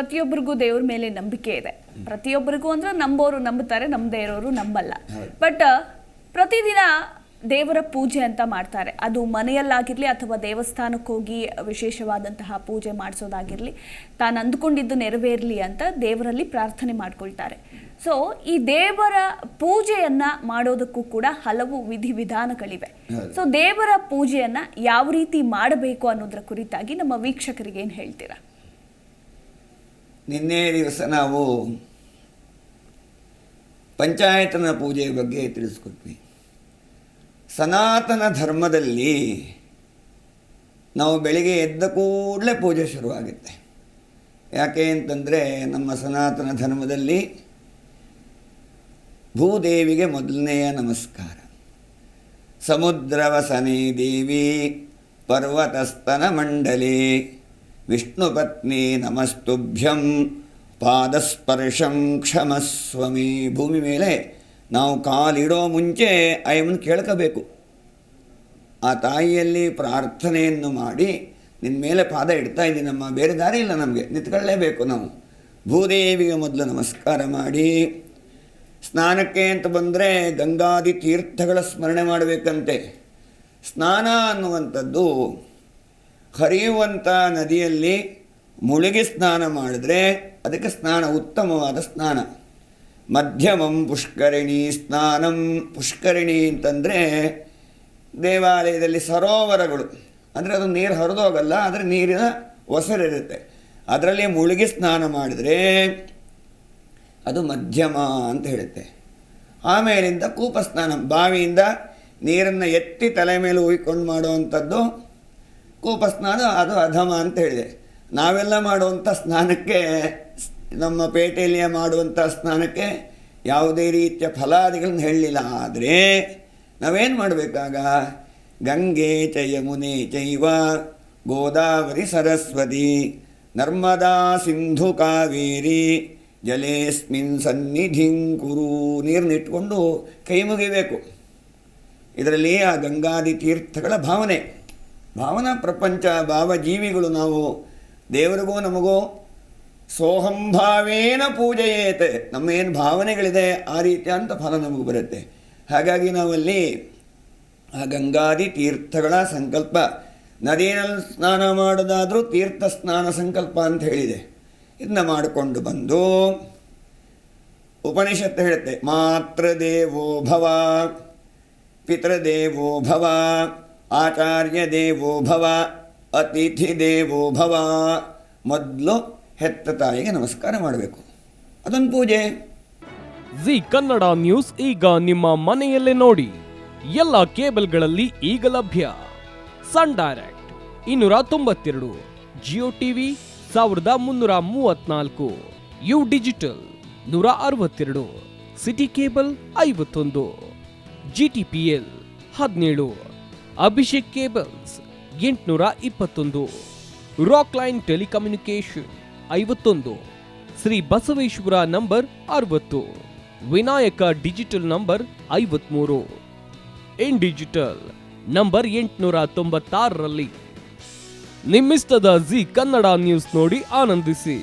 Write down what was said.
ಪ್ರತಿಯೊಬ್ಬರಿಗೂ ದೇವ್ರ ಮೇಲೆ ನಂಬಿಕೆ ಇದೆ. ಪ್ರತಿಯೊಬ್ಬರಿಗೂ ಅಂದ್ರೆ ನಂಬೋರು ನಂಬುತ್ತಾರೆ, ನಂಬದೇ ಇರೋರು ನಂಬಲ್ಲ. ಬಟ್ ಪ್ರತಿದಿನ ದೇವರ ಪೂಜೆ ಅಂತ ಮಾಡ್ತಾರೆ. ಅದು ಮನೆಯಲ್ಲಾಗಿರಲಿ ಅಥವಾ ದೇವಸ್ಥಾನಕ್ಕೆ ಹೋಗಿ ವಿಶೇಷವಾದಂತಹ ಪೂಜೆ ಮಾಡಿಸೋದಾಗಿರಲಿ, ತಾನು ಅಂದುಕೊಂಡಿದ್ದು ನೆರವೇರಲಿ ಅಂತ ದೇವರಲ್ಲಿ ಪ್ರಾರ್ಥನೆ ಮಾಡ್ಕೊಳ್ತಾರೆ. ಸೊ ಈ ದೇವರ ಪೂಜೆಯನ್ನ ಮಾಡೋದಕ್ಕೂ ಕೂಡ ಹಲವು ವಿಧಿವಿಧಾನಗಳಿವೆ. ಸೊ ದೇವರ ಪೂಜೆಯನ್ನ ಯಾವ ರೀತಿ ಮಾಡಬೇಕು ಅನ್ನೋದರ ಕುರಿತಾಗಿ ನಮ್ಮ ವೀಕ್ಷಕರಿಗೆ ಏನು ಹೇಳ್ತೀರಾ? ನಿನ್ನೆ ದಿವಸ ನಾವು ಪಂಚಾಯತನ ಪೂಜೆಯ ಬಗ್ಗೆ ತಿಳಿಸ್ಕೊಟ್ವಿ. ಸನಾತನ ಧರ್ಮದಲ್ಲಿ ನಾವು ಬೆಳಿಗ್ಗೆ ಎದ್ದ ಕೂಡಲೇ ಪೂಜೆ ಶುರುವಾಗುತ್ತೆ. ಯಾಕೆ ಅಂತಂದರೆ ನಮ್ಮ ಸನಾತನ ಧರ್ಮದಲ್ಲಿ ಭೂದೇವಿಗೆ ಮೊದಲನೆಯ ನಮಸ್ಕಾರ. ಸಮುದ್ರವಸನೆ ದೇವಿ ಪರ್ವತಸ್ತನ ಮಂಡಲೆ ವಿಷ್ಣು ಪತ್ನಿ ನಮಸ್ತುಭ್ಯಂ ಪಾದಸ್ಪರ್ಶಂ ಕ್ಷಮಸ್ವಮಿ. ಭೂಮಿ ಮೇಲೆ ನಾವು ಕಾಲಿಡೋ ಮುಂಚೆ ಅಯ್ಯಮ್ಮನ ಕೇಳ್ಕೋಬೇಕು. ಆ ತಾಯಿಯಲ್ಲಿ ಪ್ರಾರ್ಥನೆಯನ್ನು ಮಾಡಿ, ನಿನ್ನ ಮೇಲೆ ಪಾದ ಇಡ್ತಾ ಇದ್ದೀನಮ್ಮ, ಬೇರೆ ದಾರಿ ಇಲ್ಲ, ನಮಗೆ ನಿಂತ್ಕೊಳ್ಳೇಬೇಕು. ನಾವು ಭೂದೇವಿಗೆ ಮೊದಲು ನಮಸ್ಕಾರ ಮಾಡಿ, ಸ್ನಾನಕ್ಕೆ ಅಂತ ಬಂದರೆ ಗಂಗಾದಿ ತೀರ್ಥಗಳ ಸ್ಮರಣೆ ಮಾಡಬೇಕಂತೆ. ಸ್ನಾನ ಅನ್ನುವಂಥದ್ದು ಹರಿಯುವಂಥ ನದಿಯಲ್ಲಿ ಮುಳುಗಿ ಸ್ನಾನ ಮಾಡಿದ್ರೆ ಅದಕ್ಕೆ ಸ್ನಾನ, ಉತ್ತಮವಾದ ಸ್ನಾನ. ಮಧ್ಯಮಂ ಪುಷ್ಕರಿಣಿ ಸ್ನಾನಂ. ಪುಷ್ಕರಿಣಿ ಅಂತಂದರೆ ದೇವಾಲಯದಲ್ಲಿ ಸರೋವರಗಳು, ಅಂದರೆ ಅದು ನೀರು ಹರಿದೋಗಲ್ಲ, ಆದರೆ ನೀರಿನ ಒಸರಿರುತ್ತೆ, ಅದರಲ್ಲಿ ಮುಳುಗಿ ಸ್ನಾನ ಮಾಡಿದರೆ ಅದು ಮಧ್ಯಮ ಅಂತ ಹೇಳುತ್ತೆ. ಆಮೇಲಿಂದ ಕೂಪ ಸ್ನಾನ, ಬಾವಿಯಿಂದ ನೀರನ್ನು ಎತ್ತಿ ತಲೆ ಮೇಲೆ ಉಯ್ಕೊಂಡು ಮಾಡುವಂಥದ್ದು ಕೂಪ ಸ್ನಾನ, ಅದು ಅಧಮ ಅಂತ ಹೇಳಿದೆ. ನಾವೆಲ್ಲ ಮಾಡುವಂಥ ಸ್ನಾನಕ್ಕೆ, ನಮ್ಮ ಪೇಟೆಯಲ್ಲಿ ಮಾಡುವಂಥ ಸ್ನಾನಕ್ಕೆ ಯಾವುದೇ ರೀತಿಯ ಫಲಾದಿಗಳನ್ನ ಹೇಳಲಿಲ್ಲ. ಆದರೆ ನಾವೇನು ಮಾಡಬೇಕಾಗ, ಗಂಗೆ ಚ ಯಮುನೆ ಚೈವ ಗೋದಾವರಿ ಸರಸ್ವತಿ ನರ್ಮದಾ ಸಿಂಧು ಕಾವೇರಿ ಜಲೇಸ್ಮಿನ್ ಸನ್ನಿಧಿಂ ಕುರು. ನೀರನ್ನಿಟ್ಕೊಂಡು ಕೈ ಮುಗಿಬೇಕು. ಇದರಲ್ಲಿ ಆ ಗಂಗಾದಿ ತೀರ್ಥಗಳ ಭಾವನಾ ಪ್ರಪಂಚ, ಭಾವಜೀವಿಗಳು ನಾವು. ದೇವರಿಗೂ ನಮಗೂ ಸೋಹಂಭಾವೇನ ಪೂಜೆಯೇತೆ, ನಮ್ಮ ಏನು ಭಾವನೆಗಳಿದೆ ಆ ರೀತಿಯ ಅಂತ ಫಲ ನಮಗೆ ಬರುತ್ತೆ. ಹಾಗಾಗಿ ನಾವಲ್ಲಿ ಆ ಗಂಗಾದಿ ತೀರ್ಥಗಳ ಸಂಕಲ್ಪ, ನದಿಯಲ್ಲಿ ಸ್ನಾನ ಮಾಡೋದಾದರೂ ತೀರ್ಥ ಸ್ನಾನ ಸಂಕಲ್ಪ ಅಂತ ಹೇಳಿದೆ. ಇದನ್ನ ಮಾಡಿಕೊಂಡು ಬಂದು ಉಪನಿಷತ್ತು ಹೇಳುತ್ತೆ, ಮಾತೃದೇವೋ ಭವ, ಪಿತೃದೇವೋ ಭವ, ಆಚಾರ್ಯ ದೇವೋ ಭವ, ಅತಿಥಿ ದೇವೋ ಭವ. ಮೊದಲು ಹೆತ್ತ ತಾಯಿಗೆ ನಮಸ್ಕಾರ ಮಾಡಬೇಕು, ಅದೊಂದು ಪೂಜೆ. ಜಿ ಕನ್ನಡ ನ್ಯೂಸ್ ಈಗ ನಿಮ್ಮ ಮನೆಯಲ್ಲೇ ನೋಡಿ. ಎಲ್ಲ ಕೇಬಲ್ಗಳಲ್ಲಿ ಈಗ ಲಭ್ಯ. Sun Direct 292, Jio TV 1334, U digital 162, city cable 51, GTPL 17, Abhishek cables 821, Rockline telecommunication 51, Shri Basaveshwara number 60, Vinayaka digital number 53, in digital number 896ರಲ್ಲಿ. ನಿಮ್ಮಿಷ್ಟದ ಜಿ ಕನ್ನಡ ನ್ಯೂಸ್ ನೋಡಿ ಆನಂದಿಸಿ.